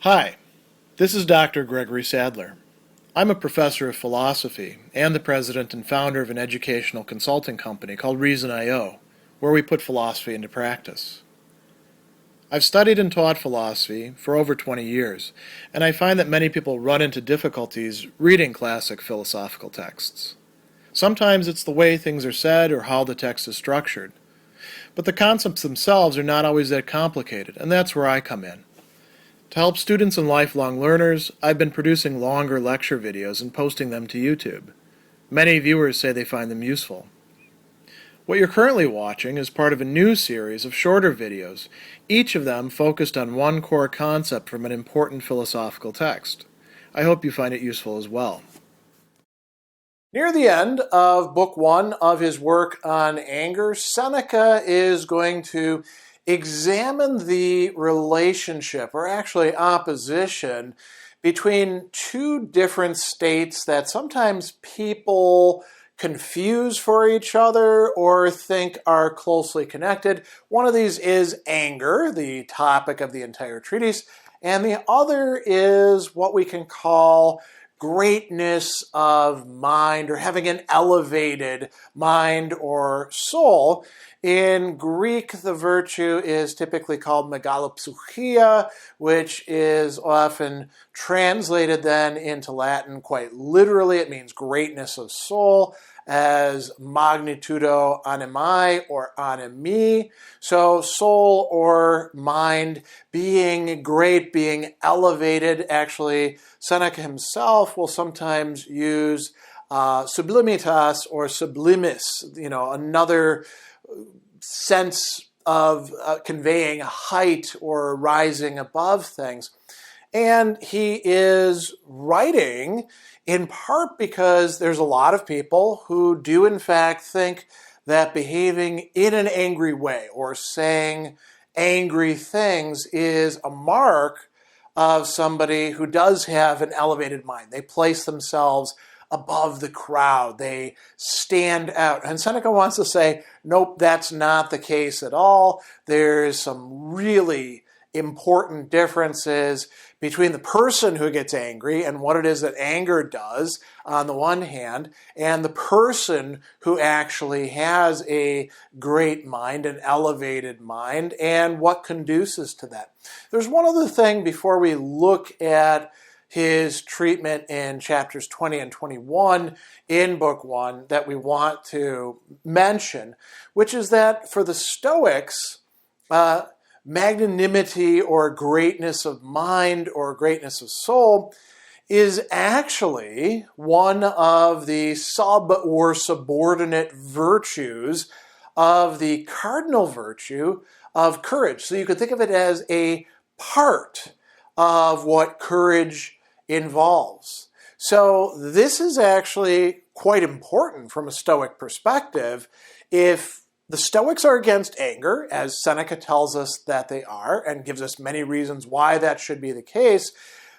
Hi, this is Dr. Gregory Sadler. I'm a professor of philosophy and the president and founder of an educational consulting company called Reason.io, where we put philosophy into practice. I've studied and taught philosophy for over 20 years, and I find that many people run into difficulties reading classic philosophical texts. Sometimes it's the way things are said or how the text is structured. But the concepts themselves are not always that complicated, and that's where I come in. To help students and lifelong learners, I've been producing longer lecture videos and posting them to YouTube. Many viewers say they find them useful. What you're currently watching is part of a new series of shorter videos, each of them focused on one core concept from an important philosophical text. I hope you find it useful as well. Near the end of Book 1 of his work on anger, Seneca is going to examine the relationship, or actually opposition, between two different states that sometimes people confuse for each other or think are closely connected. One of these is anger, the topic of the entire treatise, and the other is what we can call greatness of mind, or having an elevated mind or soul. In Greek, the virtue is typically called megalopsychia, which is often translated then into Latin quite literally. It means greatness of soul, as magnitudo animae or animi. So soul or mind being great, being elevated. Actually, Seneca himself will sometimes use sublimitas or sublimis, another sense of conveying height or rising above things. And he is writing in part because there's a lot of people who do in fact think that behaving in an angry way or saying angry things is a mark of somebody who does have an elevated mind. They place themselves above the crowd. They stand out. And Seneca wants to say, nope, that's not the case at all. There's some really important differences between the person who gets angry and what it is that anger does on the one hand, and the person who actually has a great mind, an elevated mind, and what conduces to that. There's one other thing before we look at his treatment in chapters 20 and 21 in Book 1 that we want to mention, which is that for the Stoics, magnanimity or greatness of mind or greatness of soul is actually one of the sub or subordinate virtues of the cardinal virtue of courage. So you could think of it as a part of what courage involves. So this is actually quite important from a Stoic perspective. If the Stoics are against anger, as Seneca tells us that they are, and gives us many reasons why that should be the case,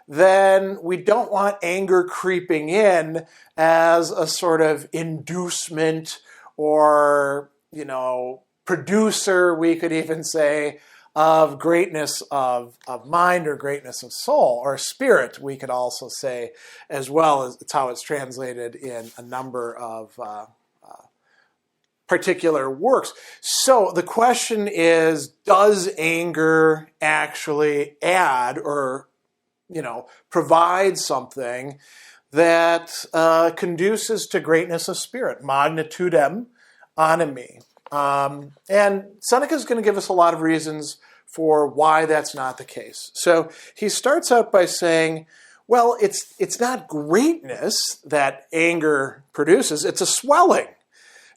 then we don't want anger creeping in as a sort of inducement or, producer, we could even say, of greatness of mind or greatness of soul, or spirit, we could also say as well. As it's how it's translated in a number of particular works. So the question is, does anger actually add or, provide something that conduces to greatness of spirit, magnitudem animi? And Seneca is going to give us a lot of reasons for why that's not the case. So he starts out by saying, well, it's not greatness that anger produces, it's a swelling.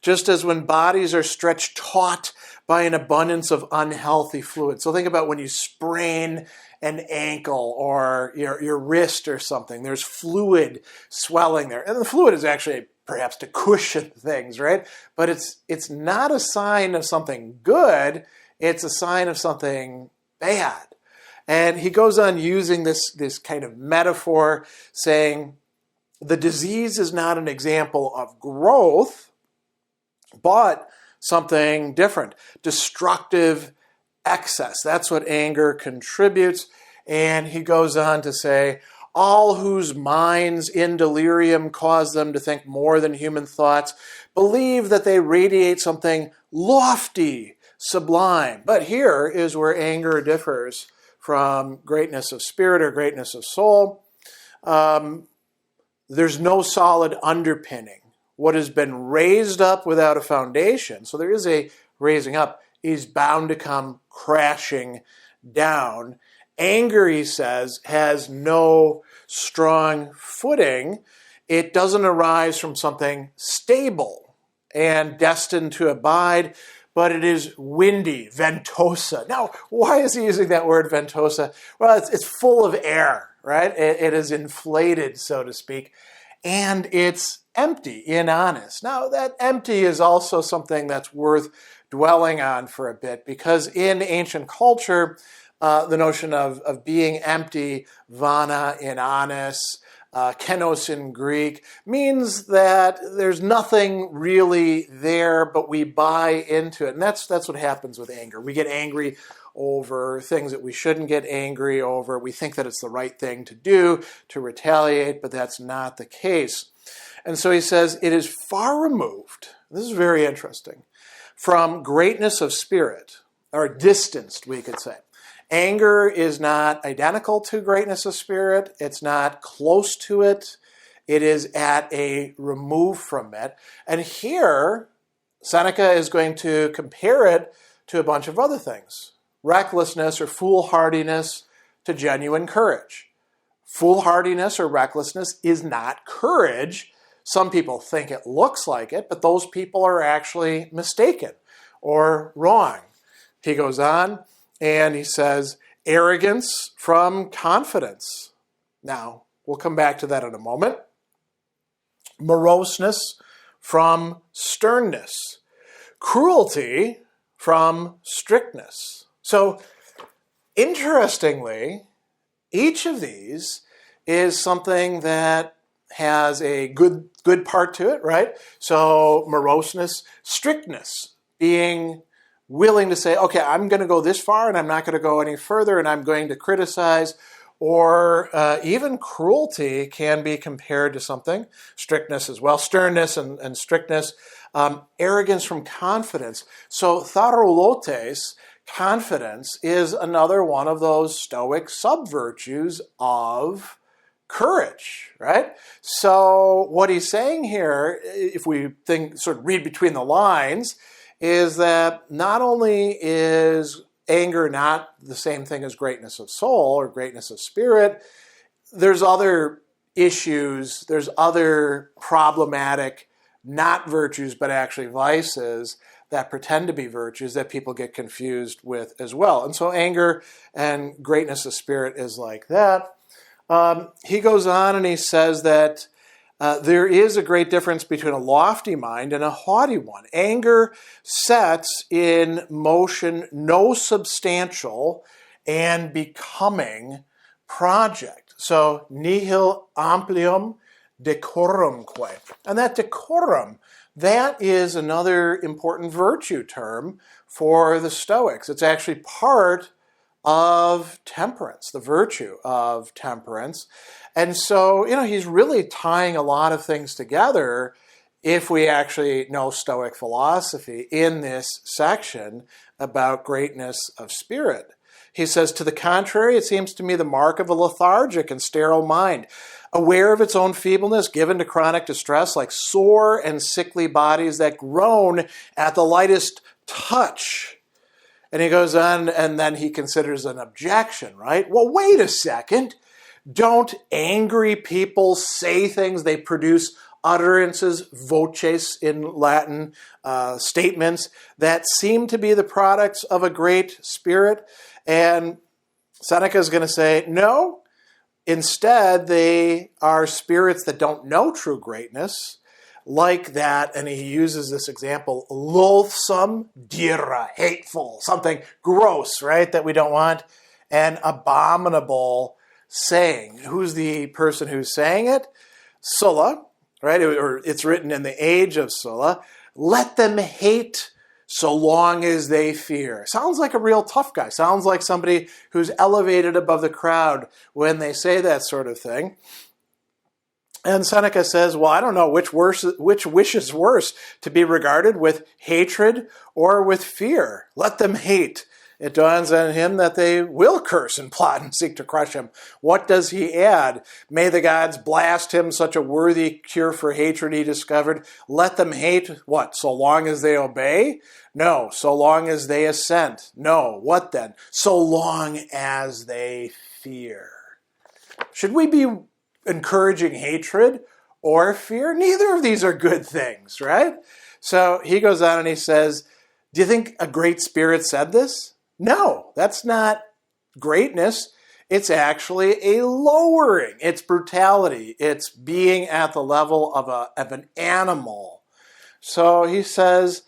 Just as when bodies are stretched taut by an abundance of unhealthy fluid. So think about when you sprain an ankle or your wrist or something. There's fluid swelling there. And the fluid is actually perhaps to cushion things, right? But it's not a sign of something good. It's a sign of something bad. And he goes on using this kind of metaphor, saying the disease is not an example of growth, but something different, destructive excess. That's what anger contributes. And he goes on to say, all whose minds in delirium cause them to think more than human thoughts believe that they radiate something lofty, sublime. But here is where anger differs from greatness of spirit or greatness of soul. There's no solid underpinning. What has been raised up without a foundation, so there is a raising up, is bound to come crashing down. Anger, he says, has no strong footing. It doesn't arise from something stable and destined to abide, but it is windy, ventosa. Now, why is he using that word ventosa? Well, it's full of air, right? It is inflated, so to speak, and it's empty, inhonest. Now, that empty is also something that's worth dwelling on for a bit, because in ancient culture, the notion of being empty, vana in honest, kenos in Greek, means that there's nothing really there, but we buy into it. And that's what happens with anger. We get angry over things that we shouldn't get angry over. We think that it's the right thing to do, to retaliate, but that's not the case. And so he says, it is far removed, this is very interesting, from greatness of spirit, or distanced, we could say. Anger is not identical to greatness of spirit. It's not close to it. It is at a remove from it. And here, Seneca is going to compare it to a bunch of other things. Recklessness or foolhardiness to genuine courage. Foolhardiness or recklessness is not courage. Some people think it looks like it, but those people are actually mistaken or wrong. He goes on and he says, arrogance from confidence. Now, we'll come back to that in a moment. Moroseness from sternness. Cruelty from strictness. So, interestingly, each of these is something that has a good part to it, right? So, moroseness, strictness, being willing to say, okay, I'm going to go this far and I'm not going to go any further and I'm going to criticize, or even cruelty can be compared to something. Strictness as well, sternness and strictness. Arrogance from confidence. So tharoulotes, confidence, is another one of those Stoic sub-virtues of courage, right? So what he's saying here, if we sort of read between the lines, is that not only is anger not the same thing as greatness of soul or greatness of spirit, there's other issues, there's other problematic, not virtues, but actually vices that pretend to be virtues that people get confused with as well. And so anger and greatness of spirit is like that. He goes on and he says that there is a great difference between a lofty mind and a haughty one. Anger sets in motion no substantial and becoming project. So, nihil amplium decorumque. And that decorum, that is another important virtue term for the Stoics. It's actually part of temperance, the virtue of temperance. And so, he's really tying a lot of things together if we actually know Stoic philosophy in this section about greatness of spirit. He says, to the contrary, it seems to me the mark of a lethargic and sterile mind, aware of its own feebleness, given to chronic distress, like sore and sickly bodies that groan at the lightest touch. And he goes on, and then he considers an objection, right? Well, wait a second. Don't angry people say things? They produce utterances, voces in Latin, statements that seem to be the products of a great spirit. And Seneca is going to say, no, instead they are spirits that don't know true greatness, like that, and he uses this example, loathsome, dira, hateful, something gross, right, that we don't want, and abominable saying. Who's the person who's saying it? Sulla, right, or it's written in the age of Sulla, let them hate so long as they fear. Sounds like a real tough guy. Sounds like somebody who's elevated above the crowd when they say that sort of thing. And Seneca says, well, I don't know which wish is worse, to be regarded with hatred or with fear. Let them hate. It dawns on him that they will curse and plot and seek to crush him. What does he add? May the gods blast him, such a worthy cure for hatred he discovered. Let them hate, what, so long as they obey? No, so long as they assent. No, what then? So long as they fear. Should we be encouraging hatred or fear? Neither of these are good things, right? So he goes on and he says, do you think a great spirit said this? No, that's not greatness. It's actually a lowering. It's brutality. It's being at the level of an animal. So he says,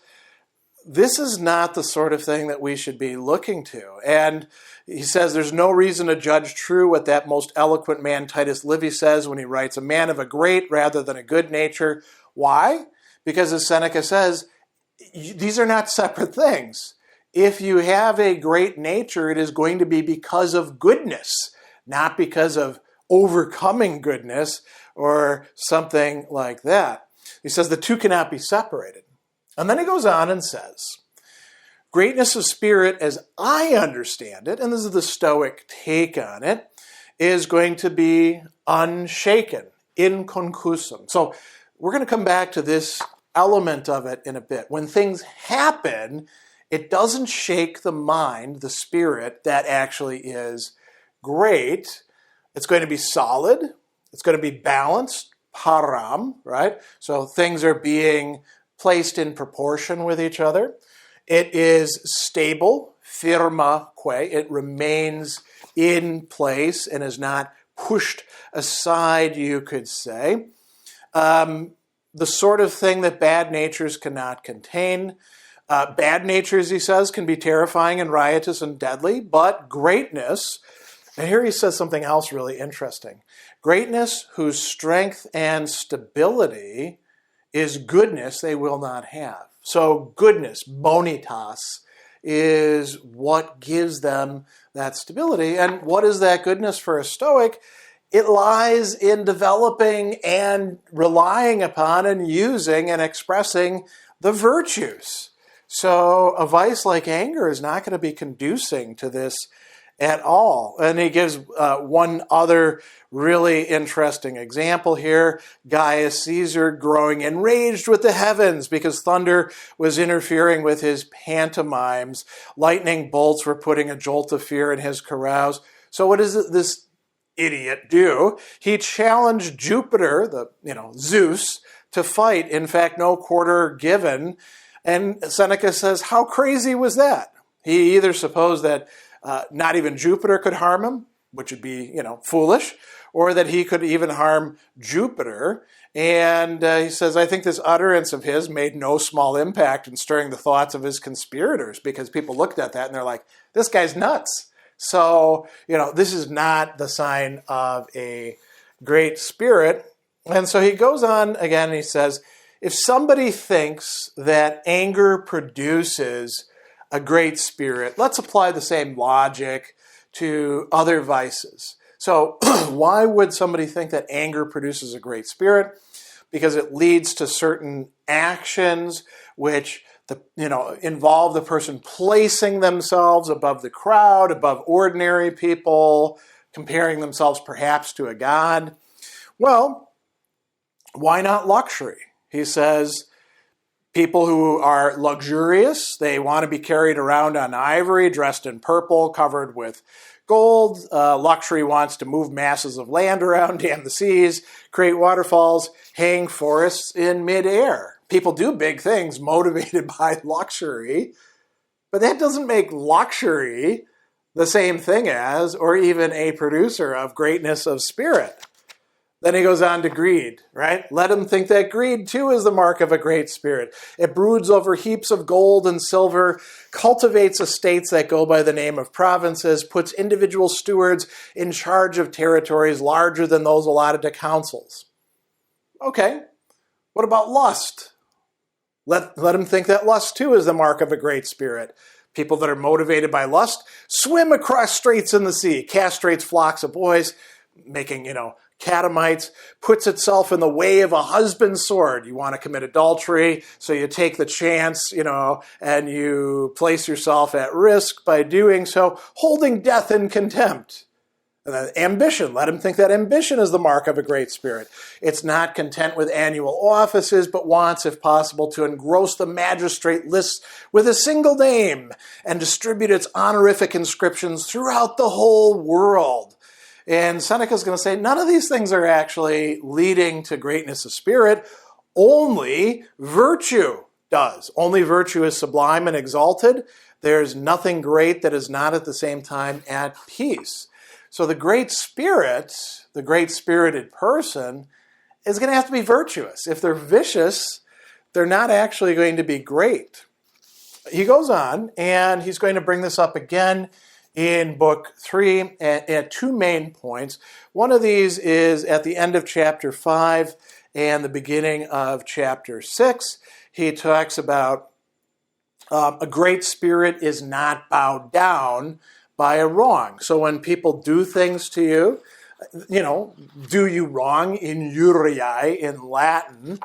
this is not the sort of thing that we should be looking to. And he says there's no reason to judge true what that most eloquent man Titus Livy says when he writes, a man of a great rather than a good nature. Why? Because as Seneca says, these are not separate things. If you have a great nature, it is going to be because of goodness, not because of overcoming goodness or something like that. He says the two cannot be separated. And then he goes on and says, greatness of spirit, as I understand it, and this is the Stoic take on it, is going to be unshaken, inconcusum. So we're going to come back to this element of it in a bit. When things happen, it doesn't shake the mind, the spirit, that actually is great. It's going to be solid. It's going to be balanced, param, right? So things are being placed in proportion with each other. It is stable, firmaque. It remains in place and is not pushed aside, you could say. The sort of thing that bad natures cannot contain. Bad natures, he says, can be terrifying and riotous and deadly, but greatness, and here he says something else really interesting. Greatness whose strength and stability is goodness they will not have. So goodness, bonitas, is what gives them that stability. And what is that goodness for a Stoic? It lies in developing and relying upon and using and expressing the virtues. So a vice like anger is not going to be conducing to this at all. And he gives one other really interesting example here. Gaius Caesar growing enraged with the heavens because thunder was interfering with his pantomimes. Lightning bolts were putting a jolt of fear in his carouse. So what does this idiot do? He challenged Jupiter, Zeus, to fight. In fact, no quarter given. And Seneca says, how crazy was that? He either supposed that not even Jupiter could harm him, which would be, foolish, or that he could even harm Jupiter. And he says, I think this utterance of his made no small impact in stirring the thoughts of his conspirators, because people looked at that and they're like, this guy's nuts. So, this is not the sign of a great spirit. And so he goes on again and he says, if somebody thinks that anger produces a great spirit, let's apply the same logic to other vices. So why would somebody think that anger produces a great spirit? Because it leads to certain actions which involve the person placing themselves above the crowd, above ordinary people, comparing themselves perhaps to a god. Well, why not luxury? He says people who are luxurious, they want to be carried around on ivory, dressed in purple, covered with gold. Luxury wants to move masses of land around, dam the seas, create waterfalls, hang forests in midair. People do big things motivated by luxury, but that doesn't make luxury the same thing as, or even a producer of greatness of spirit. Then he goes on to greed, right? Let him think that greed, too, is the mark of a great spirit. It broods over heaps of gold and silver, cultivates estates that go by the name of provinces, puts individual stewards in charge of territories larger than those allotted to consuls. Okay, what about lust? Let him think that lust too is the mark of a great spirit. People that are motivated by lust swim across straits in the sea, castrates flocks of boys, making, catamites, puts itself in the way of a husband's sword. You want to commit adultery, so you take the chance, and you place yourself at risk by doing so, holding death in contempt. And then ambition, let him think that ambition is the mark of a great spirit. It's not content with annual offices, but wants, if possible, to engross the magistrate lists with a single name and distribute its honorific inscriptions throughout the whole world. And Seneca's going to say none of these things are actually leading to greatness of spirit. Only virtue does. Only virtue is sublime and exalted. There's nothing great that is not at the same time at peace. So the great spirit, the great-spirited person, is going to have to be virtuous. If they're vicious, they're not actually going to be great. He goes on, and he's going to bring this up again in Book 3 at two main points. One of these is at the end of chapter 5 and the beginning of chapter 6. He talks about a great spirit is not bowed down by a wrong. So when people do things to you, do you wrong, in uriae in Latin,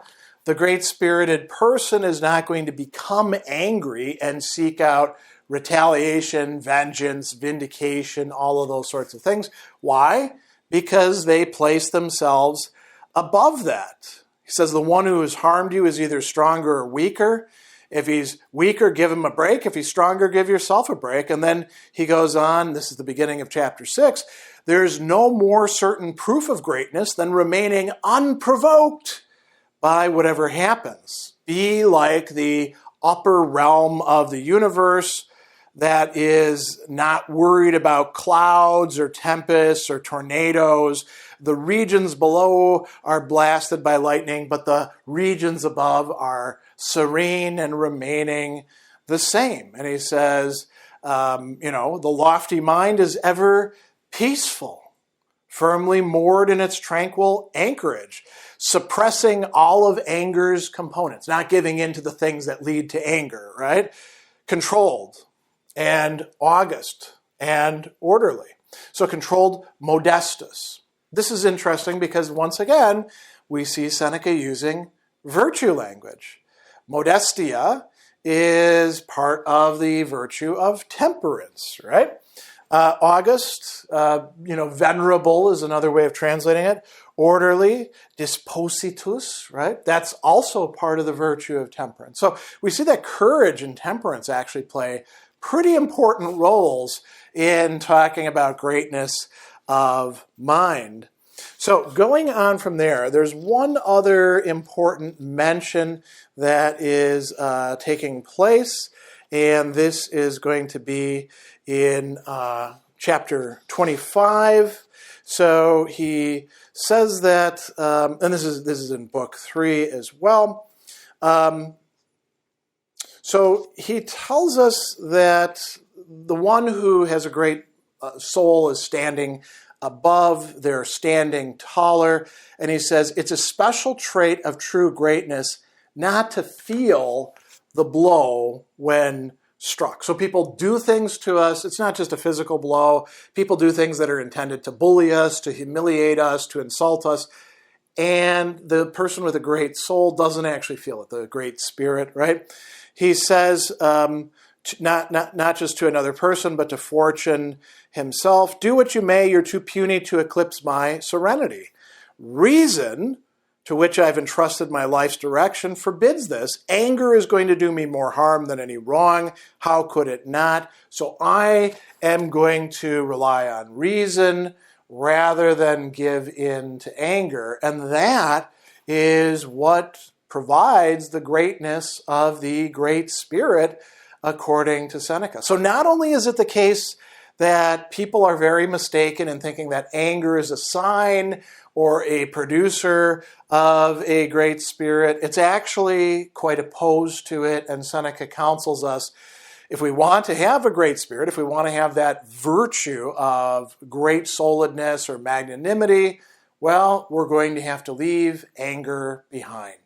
the great-spirited person is not going to become angry and seek out retaliation, vengeance, vindication, all of those sorts of things. Why? Because they place themselves above that. He says the one who has harmed you is either stronger or weaker. If he's weaker, give him a break. If he's stronger, give yourself a break. And then he goes on, this is the beginning of chapter 6, there's no more certain proof of greatness than remaining unprovoked by whatever happens. Be like the upper realm of the universe that is not worried about clouds or tempests or tornadoes. The regions below are blasted by lightning, but the regions above are serene and remaining the same. And he says, the lofty mind is ever peaceful, firmly moored in its tranquil anchorage, suppressing all of anger's components, not giving in to the things that lead to anger, right? Controlled and august and orderly. So controlled, modestus. This is interesting because once again, we see Seneca using virtue language. Modestia is part of the virtue of temperance, right? August, venerable is another way of translating it. Orderly, dispositus, right? That's also part of the virtue of temperance. So we see that courage and temperance actually play pretty important roles in talking about greatness of mind. So going on from there, there's one other important mention that is taking place, and this is going to be in chapter 25. So he says that, and this is in book 3 as well. So he tells us that the one who has a great soul is standing above, they're standing taller. And he says it's a special trait of true greatness not to feel the blow when struck. So people do things to us. It's not just a physical blow. People do things that are intended to bully us, to humiliate us, to insult us. And the person with a great soul doesn't actually feel it, the great spirit, right? He says, not just to another person, but to fortune himself, do what you may, you're too puny to eclipse my serenity. Reason, to which I've entrusted my life's direction, forbids this. Anger is going to do me more harm than any wrong. How could it not? So I am going to rely on reason rather than give in to anger. And that is what provides the greatness of the great spirit, according to Seneca. So not only is it the case that people are very mistaken in thinking that anger is a sign or a producer of a great spirit, it's actually quite opposed to it, and Seneca counsels us, if we want to have a great spirit, if we want to have that virtue of great-souledness or magnanimity, well, we're going to have to leave anger behind.